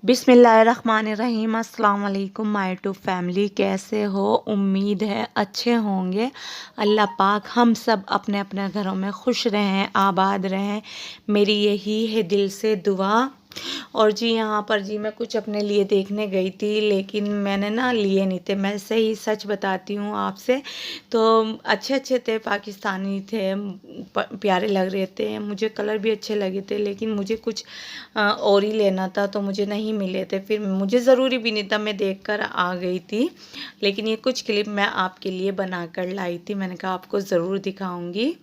बिस्मिल्लाहिर्रहमानिर्रहीम। अस्सलाम वालेकुम माय टू फैमिली। कैसे हो? उम्मीद है अच्छे होंगे। अल्लाह पाक हम सब अपने अपने घरों में खुश रहें, आबाद रहें, मेरी यही है दिल से दुआ। और जी यहाँ पर जी मैं कुछ अपने लिए देखने गई थी, लेकिन मैंने ना लिए नहीं थे। मैं सही सच बताती हूँ आपसे। तो अच्छे अच्छे थे, पाकिस्तानी थे, प्यारे लग रहे थे, मुझे कलर भी अच्छे लगे थे, लेकिन मुझे कुछ और ही लेना था तो मुझे नहीं मिले थे। फिर मुझे ज़रूरी भी नहीं था, मैं देखकर आ गई थी। लेकिन ये कुछ क्लिप मैं आपके लिए बना कर लाई थी, मैंने कहा आपको ज़रूर दिखाऊंगी।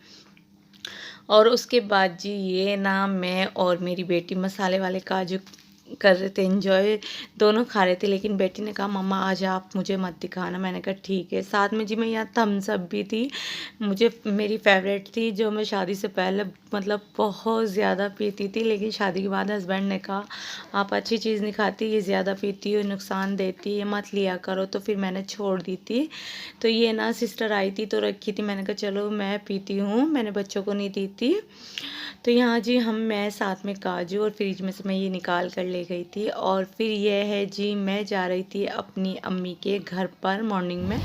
और उसके बाद जी ये ना मैं और मेरी बेटी मसाले वाले काजू कर रहे थे, एंजॉय दोनों खा रहे थे। लेकिन बेटी ने कहा मम्मा आज आप मुझे मत दिखाना। मैंने कहा ठीक है। साथ में जी मैं यहाँ थम्स अप भी थी, मुझे मेरी फेवरेट थी, जो मैं शादी से पहले मतलब बहुत ज़्यादा पीती थी। लेकिन शादी के बाद हस्बैंड ने कहा आप अच्छी चीज़ नहीं खाती, ये ज़्यादा पीती हो, नुकसान देती है, मत लिया करो। तो फिर मैंने छोड़ दी थी। तो ये ना सिस्टर आई थी तो रखी थी, मैंने कहा चलो मैं पीती हूँ, मैंने बच्चों को नहीं दी थी। तो यहाँ जी मैं साथ में काजू और फ्रिज में से मैं ये निकाल कर ले गई थी। और फिर ये है जी मैं जा रही थी अपनी अम्मी के घर पर मॉर्निंग में।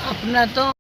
अपना तो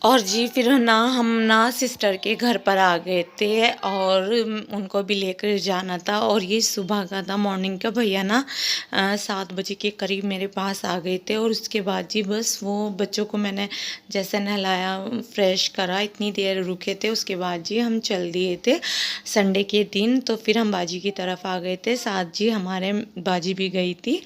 और जी फिर ना हम ना सिस्टर के घर पर आ गए थे और उनको भी लेकर जाना था। और ये सुबह का था, मॉर्निंग का। भैया ना 7 बजे के करीब मेरे पास आ गए थे। और उसके बाद जी बस वो बच्चों को मैंने जैसे नहलाया, फ्रेश करा, इतनी देर रुके थे। उसके बाद जी हम चल दिए थे संडे के दिन। तो फिर हम बाजी की तरफ आ गए थे, साथ जी हमारे बाजी भी गई थी।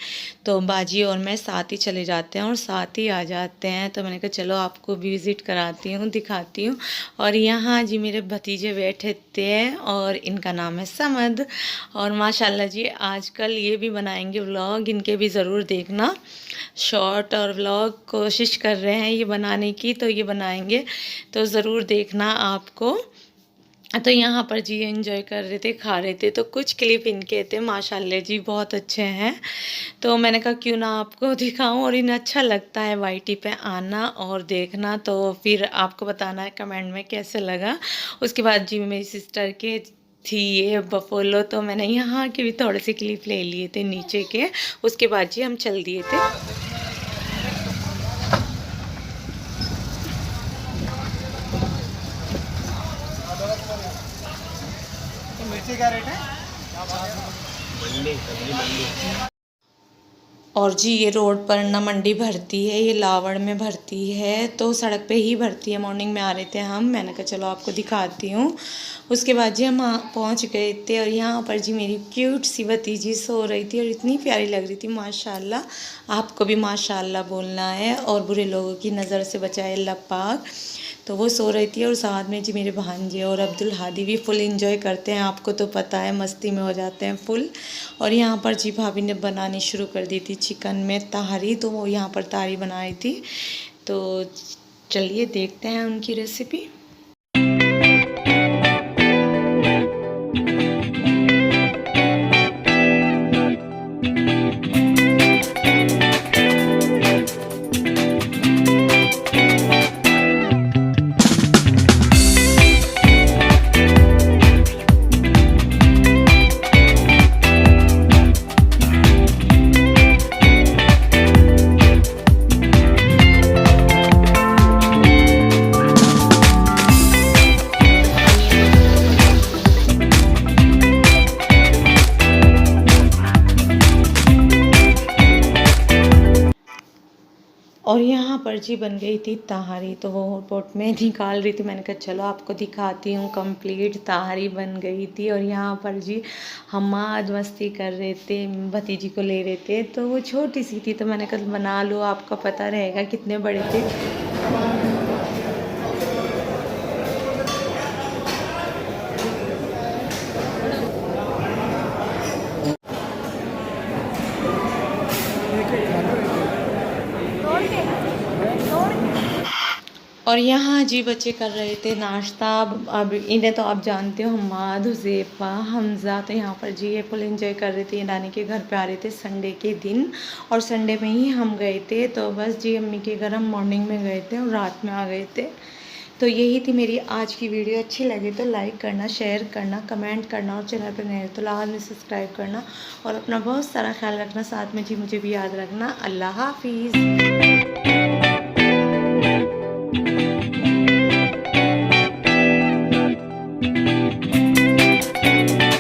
तो बाजी और मैं साथ ही चले जाते हैं और साथ ही आ जाते हैं। तो मैंने कहा चलो आपको भी विज़िट कराती हूँ, दिखाती हूँ। और यहाँ जी मेरे भतीजे बैठे थे और इनका नाम है समद। और माशाल्लाह जी आजकल ये भी बनाएंगे व्लॉग, इनके भी ज़रूर देखना। शॉर्ट और व्लॉग कोशिश कर रहे हैं ये बनाने की, तो ये बनाएंगे तो ज़रूर देखना आपको। तो यहाँ पर जी एंजॉय कर रहे थे, खा रहे थे। तो कुछ क्लिप इनके थे, माशाल्लाह जी बहुत अच्छे हैं। तो मैंने कहा क्यों ना आपको दिखाऊं। और इन्हें अच्छा लगता है वाईटी पे आना और देखना। तो फिर आपको बताना है कमेंट में कैसे लगा। उसके बाद जी मेरी सिस्टर के थी ये बफोलो, तो मैंने यहाँ के भी थोड़े से क्लिप ले लिए थे नीचे के। उसके बाद जी हम चल दिए थे। मिर्ची का रेट है? मंडी, सब्जी मंडी। और जी ये रोड पर ना मंडी भरती है, ये लावड़ में भरती है, तो सड़क पे ही भरती है। मॉर्निंग में आ रहे थे हम, मैंने कहा चलो आपको दिखाती हूँ। उसके बाद जी हम पहुँच गए थे। और यहाँ पर जी मेरी क्यूट सी भतीजी सो रही थी और इतनी प्यारी लग रही थी माशाल्लाह। आपको भी माशाल्लाह बोलना है और बुरे लोगों की नज़र से बचाए अल्लाह पाक। तो वो सो रही थी और साथ में जी मेरे भांजे और अब्दुल हादी भी फुल एंजॉय करते हैं, आपको तो पता है मस्ती में हो जाते हैं फुल। और यहाँ पर जी भाभी ने बनानी शुरू कर दी थी चिकन में ताहरी, तो वो यहाँ पर ताहरी बनाई थी। तो चलिए देखते हैं उनकी रेसिपी। और यहाँ पर जी बन गई थी तहारी, तो वो पोट में निकाल रही थी। मैंने कहा चलो आपको दिखाती हूँ, कंप्लीट तहारी बन गई थी। और यहाँ पर जी हमाद मस्ती कर रहे थे, भतीजी को ले रहे थे, तो वो छोटी सी थी, तो मैंने कहा बना लो, आपको पता रहेगा कितने बड़े थे। और यहाँ जी बच्चे कर रहे थे नाश्ता। अब इन्हें तो आप जानते हो, हम्माद, हुज़ैफ़ा, हमज़ा, तो यहाँ पर जी ये फुल एंजॉय कर रहे थे। ये नानी के घर पे आ रहे थे संडे के दिन, और संडे में ही हम गए थे। तो बस जी अम्मी के घर हम मॉर्निंग में गए थे और रात में आ गए थे। तो यही थी मेरी आज की वीडियो। अच्छी लगे तो लाइक करना, शेयर करना, कमेंट करना, और चैनल पर नए तो लाजमी सब्सक्राइब करना, और अपना बहुत सारा ख्याल रखना। साथ में जी मुझे भी याद रखना। अल्लाह हाफिज़।